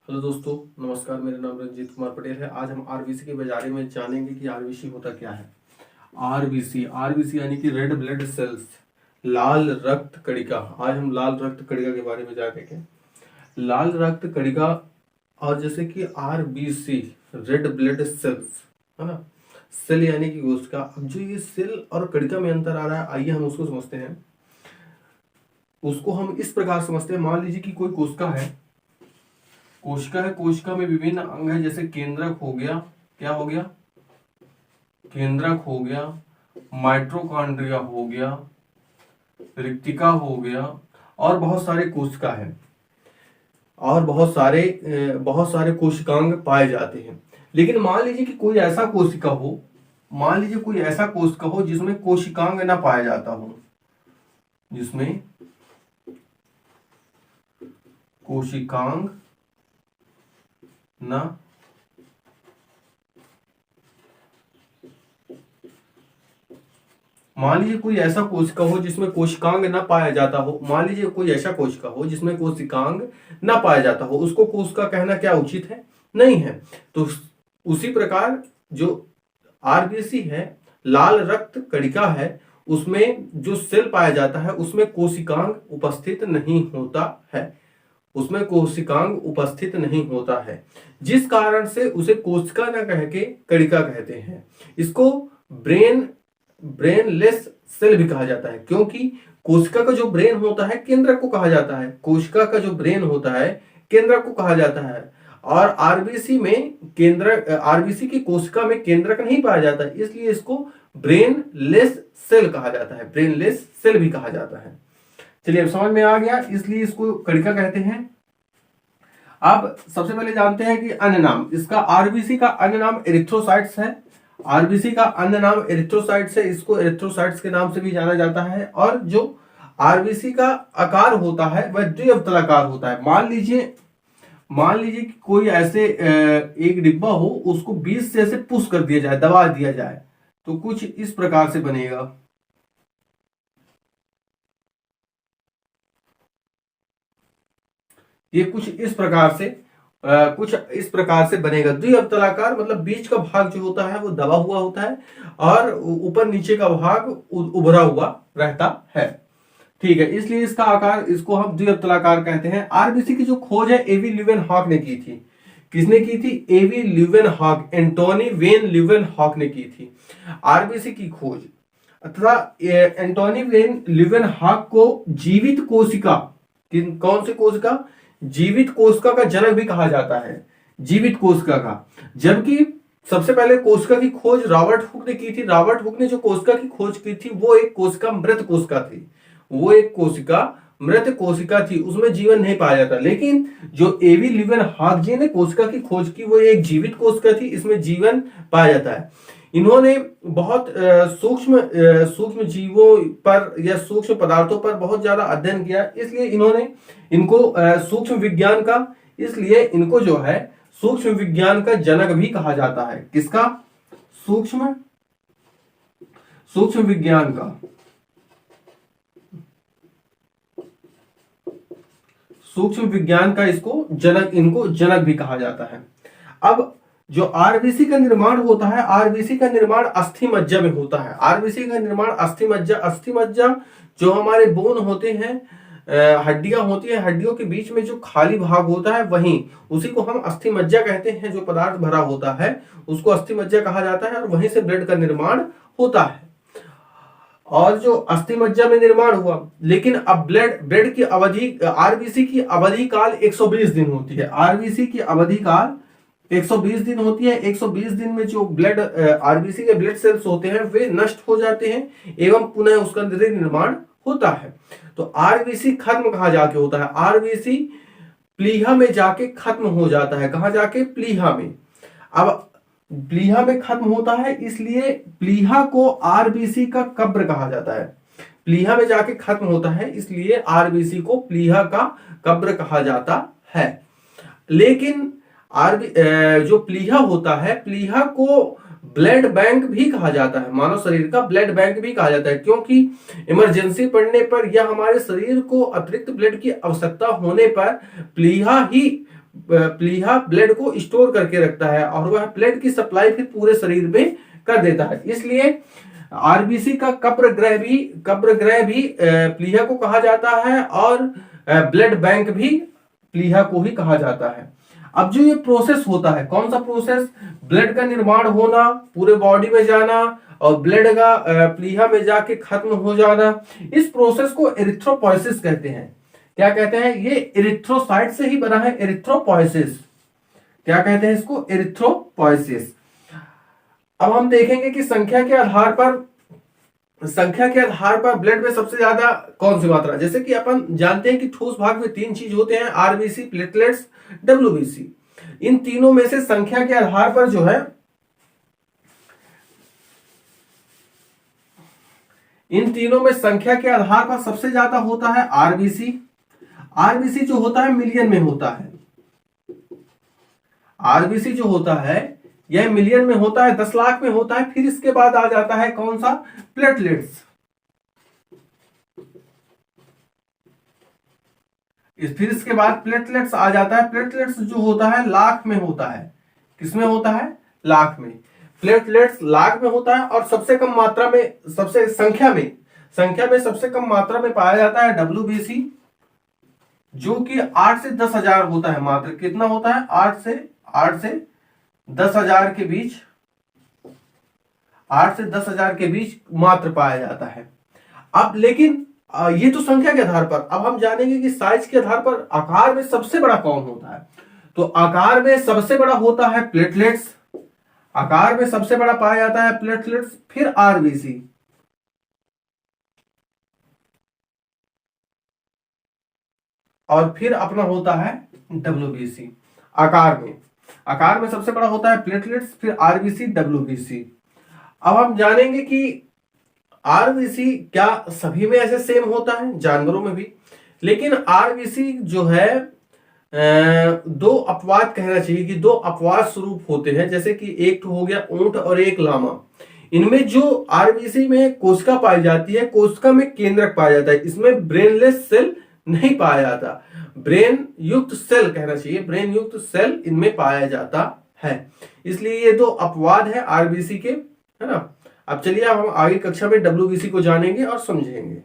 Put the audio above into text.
Hello दोस्तों, नमस्कार। मेरा नाम रंजीत कुमार पटेल है। आज हम आरबीसी के बारे में जानेंगे कि आरबीसी होता क्या है। आरबीसी आरबीसी यानी कि रेड ब्लड सेल्स, लाल रक्त कणिका। आज हम लाल रक्त कणिका के बारे में जानेंगे। लाल रक्त कणिका और जैसे कि आरबीसी रेड ब्लड सेल्स, है ना। सेल यानी कि कोशिका। अब जो ये सेल और कणिका में अंतर आ रहा है, आइए हम उसको समझते हैं। उसको हम इस प्रकार समझते हैं, मान लीजिए कि कोई कोशिका है। कोशिका में विभिन्न अंग है, जैसे केंद्रक हो गया। क्या हो गया? केंद्रक हो गया, माइटोकॉन्ड्रिया हो गया, रिक्तिका हो गया, और बहुत सारे कोशिका है, और बहुत सारे कोशिकांग पाए जाते हैं। लेकिन मान लीजिए कि कोई ऐसा कोशिका हो, जिसमें कोशिकांग ना पाया जाता हो, जिसमें कोशिकांग ना मान लीजिए कोई ऐसा कोशिका हो जिसमें कोशिकांग ना पाया जाता हो। मान लीजिए कोई ऐसा कोशिका हो जिसमें कोशिकांग ना पाया जाता हो, उसको कोशिका कहना क्या उचित है? नहीं है। तो उसी प्रकार जो आरबीसी है, लाल रक्त कणिका है, उसमें जो सेल पाया जाता है उसमें कोशिकांग उपस्थित नहीं होता है। जिस कारण से उसे कोशिका न कह के कणिका कहते हैं। इसको ब्रेनलेस सेल भी कहा जाता है, क्योंकि कोशिका का जो ब्रेन होता है केंद्रक को कहा जाता है। और आरबीसी की कोशिका में केंद्रक नहीं पाया जाता है, इसलिए इसको ब्रेनलेस सेल कहा जाता है, ब्रेनलेस सेल भी कहा जाता है। चलिए, अब समझ में आ गया, इसलिए इसको कणिका कहते हैं। अब सबसे पहले जानते हैं कि अन्य नाम। इसका आरबीसी का अन्य नाम एरिथ्रोसाइट्स है। इसको एरिथ्रोसाइट्स के नाम से भी जाना जाता है। और जो आरबीसी का आकार होता है वह द्विअवतलाकार होता है। मान लीजिए कि कोई ऐसे एक डिब्बा हो, उसको बीच से ऐसे पुश कर दिया जाए, दबा दिया जाए, तो कुछ इस प्रकार से बनेगा। ये कुछ इस प्रकार से बनेगा। द्विअवतलाकार मतलब बीच का भाग जो होता है वो दबा हुआ होता है, और ऊपर नीचे का भाग उभरा हुआ रहता है। ठीक है, इसलिए इसको हम द्विअवतलाकार कहते हैं। आरबीसी की जो खोज है एवी ल्यूवेनहॉक ने की थी। किसने की थी? एवी ल्यूवेनहॉक, एंटोनी वेन ल्यूवेनहॉक ने की थी आरबीसी की खोज। तथा एंटोनी वेन ल्यूवेनहॉक को जीवित कोशिका, कौन सी कोशिका? जीवित कोशिका का जनक भी कहा जाता है, जीवित कोशिका का। जबकि सबसे पहले कोशिका की खोज रॉबर्ट हुक ने की थी। रॉबर्ट हुक ने जो कोशिका की खोज की थी वो एक मृत कोशिका थी, उसमें जीवन नहीं पाया जाता। लेकिन जो एवी ल्यूवेनहॉक जी ने कोशिका की खोज की वो एक जीवित कोशिका थी, इसमें जीवन पाया जाता है। इन्होंने बहुत सूक्ष्म जीवों पर या सूक्ष्म पदार्थों पर बहुत ज्यादा अध्ययन किया, इसलिए इनको जो है सूक्ष्म विज्ञान का जनक भी कहा जाता है। किसका? सूक्ष्म विज्ञान का इनको जनक भी कहा जाता है। अब जो आरबीसी का निर्माण होता है, आरबीसी का निर्माण अस्थि मज्जा में होता है। अस्थि मज्जा जो हमारे बोन होते हैं, हड्डियां होती है, हड्डियों के बीच में जो खाली भाग होता है वहीं, उसी को हम अस्थि मज्जा कहते हैं। जो पदार्थ भरा होता है उसको अस्थि मज्जा कहा जाता है, और वहीं से ब्लड का निर्माण होता है। और जो अस्थि मज्जा में निर्माण हुआ, लेकिन अब ब्लड की अवधि, आरबीसी की अवधि काल 120 दिन होती है। 120 दिन में जो आरबीसी के ब्लड सेल्स होते हैं वे नष्ट हो जाते हैं, एवं पुनः उसका निर्माण होता है। तो आरबीसी खत्म कहाँ जाके होता है? आरबीसी प्लीहा में जाके खत्म हो जाता है। कहाँ जाके? प्लीहा में। अब प्लीहा में खत्म होता है, इसलिए प्लीहा को आरबीसी का कब्र कहा जाता है। प्लीहा में जाके खत्म होता है, इसलिए आरबीसी को प्लीहा का कब्र कहा जाता है। लेकिन जो प्लीहा होता है, प्लीहा को ब्लड बैंक भी कहा जाता है, मानव शरीर का ब्लड बैंक भी कहा जाता है, क्योंकि इमरजेंसी पड़ने पर या हमारे शरीर को अतिरिक्त ब्लड की आवश्यकता होने पर प्लीहा ही प्लीहा ब्लड को स्टोर करके रखता है और वह ब्लड की सप्लाई फिर पूरे शरीर में कर देता है। इसलिए आरबीसी का कब्र ग्रह भी प्लीहा को कहा जाता है और ब्लड बैंक भी प्लीहा को ही कहा जाता है। अब जो ये प्रोसेस होता है, कौन सा प्रोसेस? ब्लड का निर्माण होना, पूरे बॉडी में जाना और ब्लड का प्लीहा में जाके खत्म हो जाना, इस प्रोसेस को एरिथ्रोपोइसिस कहते हैं। क्या कहते हैं? ये एरिथ्रोसाइट से ही बना है, एरिथ्रोपोइसिस। क्या कहते हैं इसको? एरिथ्रोपोइसिस। अब हम देखेंगे कि संख्या के आधार पर ब्लड में सबसे ज्यादा कौन सी मात्रा, जैसे कि अपन जानते हैं कि ठोस भाग में 3 चीज होते हैं, आरबीसी, प्लेटलेट्स, डब्ल्यूबीसी। इन तीनों में से संख्या के आधार पर जो है, इन तीनों में संख्या के आधार पर सबसे ज्यादा होता है आरबीसी। आरबीसी जो होता है मिलियन में होता है। आरबीसी जो होता है यह मिलियन में होता है, 10 लाख में होता है। फिर इसके बाद आ जाता है कौन सा? प्लेटलेट्स। फिर इसके बाद प्लेटलेट्स आ जाता है। प्लेटलेट्स जो होता है लाख में होता है। किसमें होता है? लाख में। प्लेटलेट्स लाख में होता है और सबसे कम मात्रा में, संख्या में सबसे कम मात्रा में पाया जाता है डब्ल्यूबीसी, जो कि 8 से 10,000 होता है मात्र। कितना होता है? 8 से 10,000 के बीच, 8 से 10,000 के बीच मात्र पाया जाता है। अब लेकिन ये तो संख्या के आधार पर। अब हम जानेंगे कि साइज के आधार पर आकार में सबसे बड़ा कौन होता है। तो आकार में सबसे बड़ा होता है प्लेटलेट्स। आकार में सबसे बड़ा पाया जाता है प्लेटलेट्स, फिर आरबीसी, और फिर अपना होता है डब्ल्यूबीसी। आकार में सबसे बड़ा होता है प्लेटलेट्स, फिर आरबीसी, डब्ल्यूबीसी। अब हम जानेंगे कि आरबीसी क्या सभी में ऐसे सेम होता है? जानवरों में भी। लेकिन आरबीसी जो है दो अपवाद कहना चाहिए कि 2 अपवाद स्वरूप होते हैं। जैसे कि एक हो गया ऊंट और एक लामा। इनमें जो आरबीसी में कोशिका पाई जाती है, कोशिका में केंद्रक पाया जाता है। इसमें ब्रेनलेस सेल नहीं पाया जाता, ब्रेन युक्त सेल कहना चाहिए, ब्रेन युक्त सेल इनमें पाया जाता है। इसलिए ये 2 अपवाद है आरबीसी के, है ना। अब चलिए हम आगे कक्षा में डब्ल्यूबीसी को जानेंगे और समझेंगे।